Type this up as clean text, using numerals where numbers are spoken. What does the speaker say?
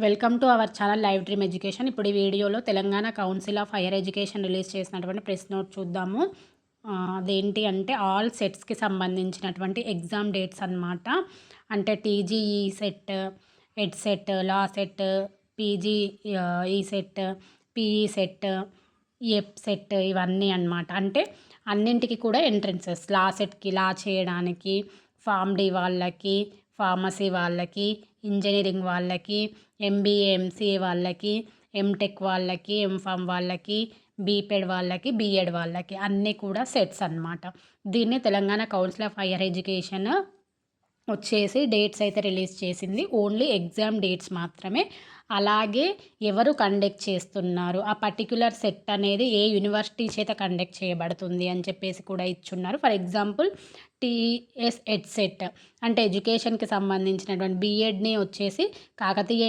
Welcome to our channel live dream education. ఇప్పుడు ఈ వీడియోలో Telangana council of higher education release చేసినటువంటి ప్రెస్ నోట్ చూద్దాము. అదేంటి అంటే ఆల్ సెట్స్కి సంబంధించినటువంటి ఎగ్జామ్ డేట్స్ అన్నమాట. అంటే TGE set, Ed CET, law set, PG ఈ set, PE set, F set ఇవన్నీ అన్నమాట. అంటే అన్నింటికి కూడా ఎంట్రన్సెస్. లా సెట్కి లా చేయడానికి, ఫార్మ్ డి వాళ్ళకి, ఫార్మసీ వాళ్ళకి, ఇంజనీరింగ్ వాళ్ళకి, ఎంబీఏ ఎంసీఏ వాళ్ళకి, ఎంటెక్ వాళ్ళకి, ఎంఫామ్ వాళ్ళకి, బీపెడ్ వాళ్ళకి, బీఎడ్ వాళ్ళకి అన్నీ కూడా సెట్స్ అన్నమాట. దీన్ని Telangana council of higher education వచ్చేసి డేట్స్ అయితే రిలీజ్ చేసింది. ఓన్లీ ఎగ్జామ్ డేట్స్ మాత్రమే. అలాగే ఎవరు కండక్ట్ చేస్తున్నారు, ఆ పర్టిక్యులర్ సెట్ అనేది ఏ యూనివర్సిటీ చేత కండక్ట్ చేయబడుతుంది అని చెప్పేసి కూడా ఇచ్చున్నారు. For example TS EdCET అంటే ఎడ్యుకేషన్కి సంబంధించినటువంటి బీఎడ్ని వచ్చేసి కాకతీయ